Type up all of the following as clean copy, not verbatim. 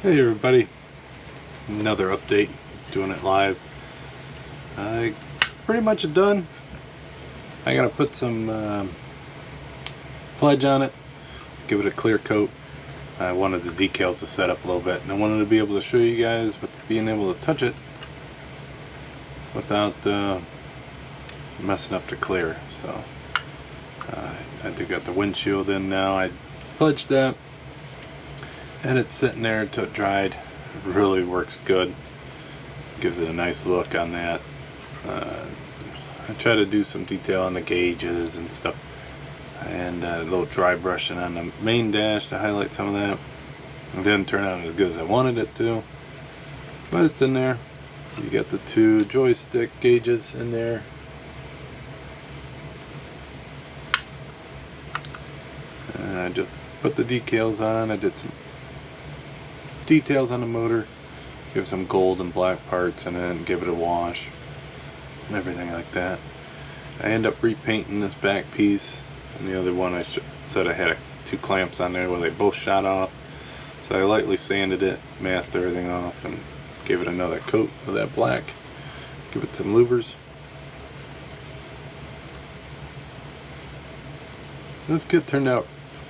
Hey everybody, another update, doing it live. I pretty much done. I gotta put some pledge on it, give it a clear coat. I wanted the decals to set up a little bit, and I wanted to be able to show you guys with being able to touch it without messing up the clear. So I do got the windshield in now. I pledged that, and it's sitting there until it dried. It really works good, gives it a nice look on that. I try to do some detail on the gauges and stuff, and a little dry brushing on the main dash to highlight some of that. It didn't turn out as good as I wanted it to, but it's in there. You got the two joystick gauges in there. And I just put the decals on. I did some details on the motor, give some gold and black parts, and then give it a wash and everything like that. I end up repainting this back piece, and the other one I said I had two clamps on there where they both shot off, so I lightly sanded it, masked everything off, and gave it another coat of that black. Give it some louvers. This kit turned out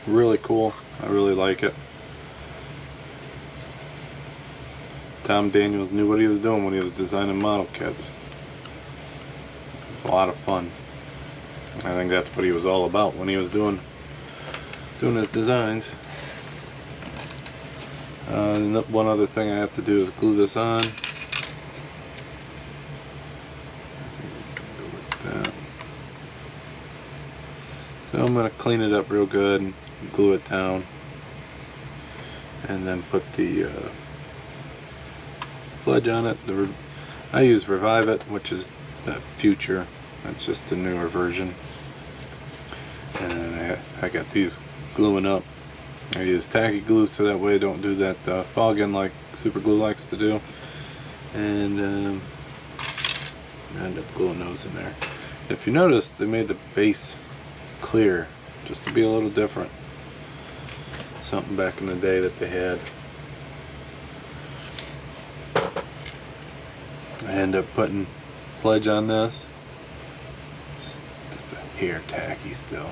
really cool. I really like it. Tom Daniels knew what he was doing when he was designing model kits. It's a lot of fun. I think that's what he was all about when he was doing his designs. One other thing I have to do is glue this on. So I'm going to clean it up real good and glue it down, and then put the pledge on it. I use Revive It, which is Future. That's just a newer version. And I got these gluing up. I use tacky glue so that way I don't do that fogging like Super Glue likes to do. And I end up gluing those in there. If you notice, they made the base clear just to be a little different. Something back in the day that they had. I end up putting pledge on this. It's just a hair tacky still.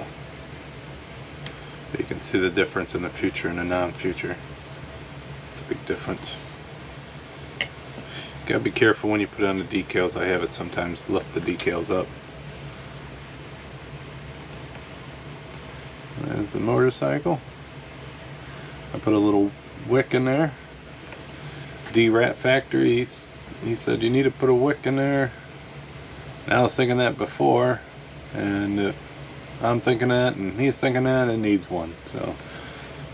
But you can see the difference in the future and the non-future. It's a big difference. You gotta be careful when you put on the decals. I have it sometimes lift the decals up. There's the motorcycle. I put a little wick in there. D-Rat Factory, he said you need to put a wick in there. And I was thinking that before, and if I'm thinking that and he's thinking that, it needs one. So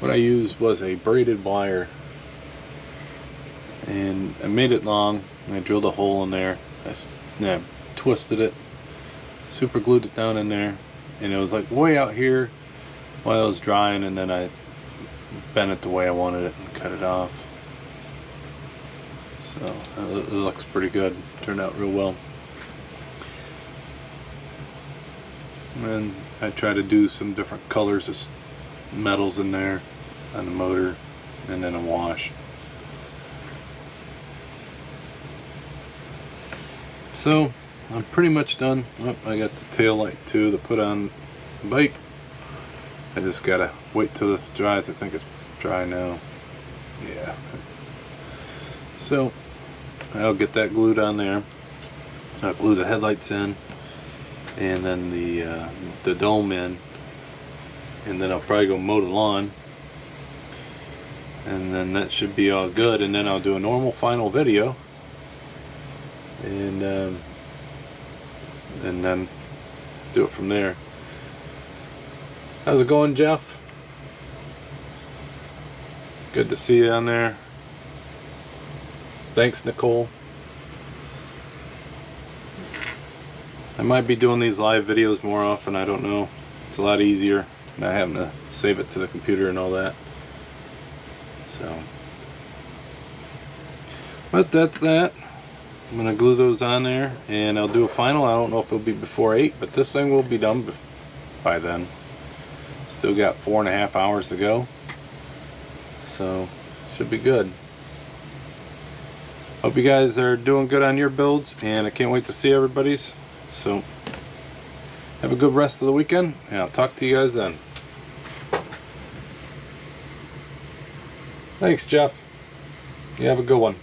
what I used was a braided wire, and I made it long. I drilled a hole in there. I twisted it, super glued it down in there, and it was like way out here while it was drying, and then I bent it the way I wanted it and cut it off. So it looks pretty good. Turned out real well. And I try to do some different colors of metals in there on the motor, and then a wash. So I'm pretty much done. Oh, I got the tail light too to put on the bike. I just gotta wait till this dries. I think it's dry now. Yeah. So I'll get that glued on there. I'll glue the headlights in, and then the dome in, and then I'll probably go mow the lawn, and then that should be all good. And then I'll do a normal final video, and then do it from there. How's it going, Jeff? Good to see you on there. Thanks, Nicole. I might be doing these live videos more often, I don't know. It's a lot easier not having to save it to the computer and all that. So, but that's that. I'm gonna glue those on there, and I'll do a final. I don't know if it'll be before 8, but this thing will be done by then. Still got 4.5 hours to go, so should be good. Hope you guys are doing good on your builds, and I can't wait to see everybody's. So have a good rest of the weekend, and I'll talk to you guys then. Thanks, Jeff. You have a good one.